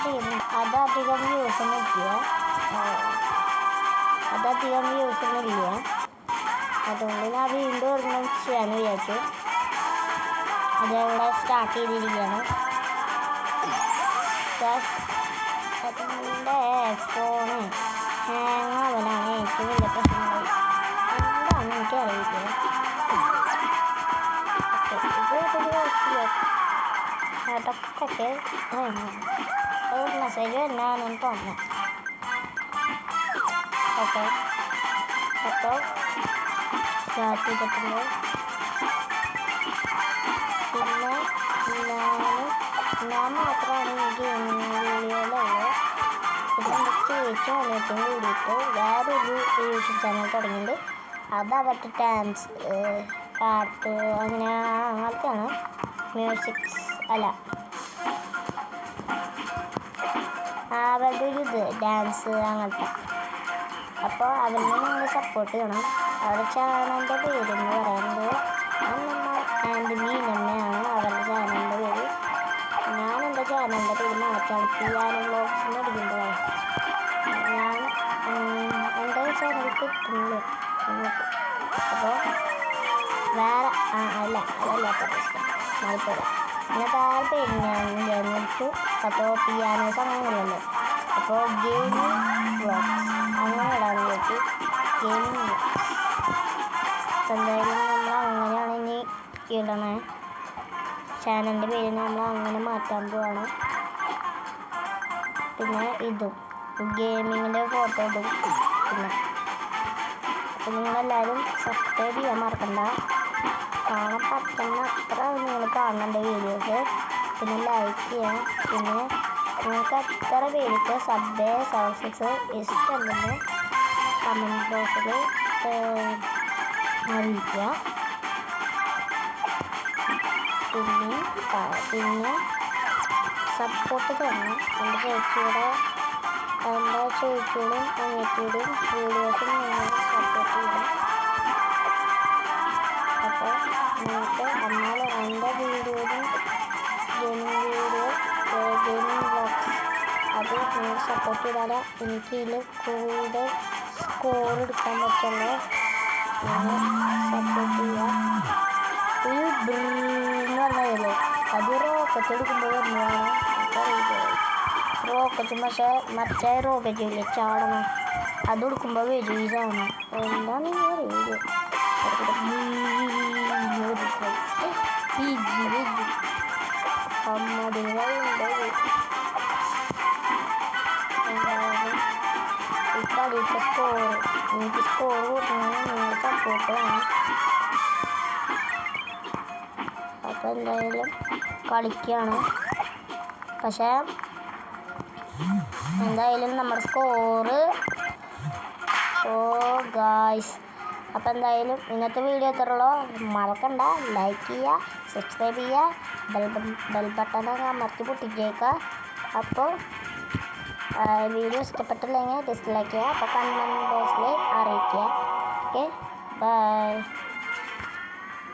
ചെയ്യുന്നു. അതധികം വ്യൂസൊന്നുമില്ല, അതുകൊണ്ട് ഞാൻ വീണ്ടും ഒരെണ്ണം ചെയ്യാമെന്ന് വിചാരിച്ചു. അതവിടെ സ്റ്റാർട്ട് ചെയ്തിരിക്കുകയാണ്. എൻ്റെ ഫോണ് ഹാങ് ആവലാണ് ഏറ്റവും വലിയ പ്രശ്നം. എന്താണെന്ന് എനിക്കറിയില്ല. ഇടയ്ക്കൊക്കെ ഒരു മെസ്സേജ് എന്നാണെന്ന് തോന്നുന്നു. ഓക്കെ, അപ്പോൾ സ്റ്റാർട്ട് ചെയ്തിട്ടുണ്ട്. പിന്നെ ഞാൻ മാത്രമാണ് ഈ ഗെയിമിംഗ് വീഡിയോയിലുള്ളത്. പിന്നെ എൻ്റെ ചേച്ചി അനിയത്തിയും കൂടിയിട്ട് വേറൊരു യൂട്യൂബ് ചാനൽ തുടങ്ങിയിട്ടുണ്ട്. അത് അവരുടെ ഡാൻസ്, പാട്ട്, അങ്ങനത്തെയാണ്. മ്യൂസിക്സ് അല്ല, അവരുടെ ഒരു ഡാൻസ് അങ്ങനത്തെ. അപ്പോൾ അവരിൽ നിങ്ങൾ സപ്പോർട്ട് ചെയ്യണം. അവരുടെ ചാനലിൻ്റെ പേരെന്ന് പറയുന്നത് അന്നമ്മ ആൻഡ് മീനമ്മയാണ് അവരുടെ ചാനലിൻ്റെ പേര്. ഞാൻ എൻ്റെ ചാനലിൻ്റെ പേര് മാറ്റാണ്. പിയാനോ വ്ളോഗ്സ് എന്ന് അടിക്കുമ്പോഴാണ് ഞാൻ എൻ്റെ ചാനൽ കിട്ടുന്നില്ല നമുക്ക്. അപ്പോൾ വേറെ അതല്ല മാറിപ്പോല പിന്നെ വേറെ പേര് ഞാൻ വിളിച്ചു. അപ്പോൾ പിയാനോസ് അങ്ങനെയല്ലോ. അപ്പോൾ ഗെയിമിംഗ് വ്ളോഗ്സ് അങ്ങനെ ഇടാന്ന് വിചാരിച്ചു. ഗെയിമിംഗ് വ്ളോഗ്സ് എന്തായാലും നമ്മൾ അങ്ങനെയാണ് ഇനി ഇടണേ. ചാനലിൻ്റെ പേര് നമ്മൾ അങ്ങനെ മാറ്റാൻ പോവാണ്. പിന്നെ ഇതും ഗെയിമിങ്ങിൻ്റെ ഫോട്ടോ ഇടും. പിന്നെ അപ്പോൾ നിങ്ങളെല്ലാവരും സബ്സ്ക്രൈബ് ചെയ്യാൻ മറക്കണ്ട. കാണാൻ പറ്റുന്ന അത്ര നിങ്ങൾ കാണേണ്ട വീഡിയോസ്. പിന്നെ ലൈക്ക് ചെയ്യാം. പിന്നെ നിങ്ങൾക്ക് എത്ര പേർക്ക് സബ്ബേ സോഴ്സസ് ഇഷ്ടമുണ്ടെന്ന് കമൻറ്റ് ബോക്സിൽ അറിയിക്കുക. പിന്നെ സപ്പോർട്ട് തരണം. എൻ്റെ ചേച്ചിയോടും അനിയത്തിയോടും വീഡിയോസും നിങ്ങൾ സപ്പോർട്ട് ചെയ്യണം. അപ്പോൾ നിങ്ങൾക്ക് എന്നാൽ എൻ്റെ വീഡിയോയും ഗെയിമിംഗ് വ്ളോഗ്സ് അത് നിങ്ങൾ സപ്പോർട്ട് ചെയ്താലേ എനിക്ക് ഇതിൽ കൂടുതൽ സ്കോർ എടുക്കാൻ പറ്റുള്ളൂ. നിങ്ങൾ സപ്പോർട്ട് ചെയ്യുക. ഒരു ബ്രീന്ന് പറഞ്ഞാലേ അത് റോക്കറ്റ് എടുക്കുമ്പോൾ വരുന്നതാണ്. റോക്കറ്റ് മറ്റേ റോക്കറ്റ് ഇല്ലേ ചാടണം, അത് എടുക്കുമ്പോൾ വരും ഈ സാധനം. എന്താണെന്ന് അറിയില്ല. എനിക്ക് സ്കോർ കൂട്ടണമെങ്കിൽ നിങ്ങൾ സപ്പോർട്ട് വേണം. അപ്പോൾ എന്തായാലും കളിക്കുകയാണ്. പക്ഷേ എന്തായാലും നമ്മുടെ സ്കോറ് ഗായ്സ്. അപ്പോൾ എന്തായാലും ഇന്നത്തെ വീഡിയോ എത്രയുള്ളൂ മറക്കണ്ട. ലൈക്ക് ചെയ്യുക, സബ്സ്ക്രൈബ് ചെയ്യുക, ബെൽ ബട്ടണൊക്കെ അമർത്തി പൊട്ടിച്ചേക്കുക. അപ്പോൾ വീഡിയോ ഇഷ്ടപ്പെട്ടില്ലെങ്കിൽ ഡിസ്ലൈക്ക് ചെയ്യുക. അപ്പോൾ കമൻറ്റ് ബോക്സിൽ അറിയിക്കുക. Okay, by.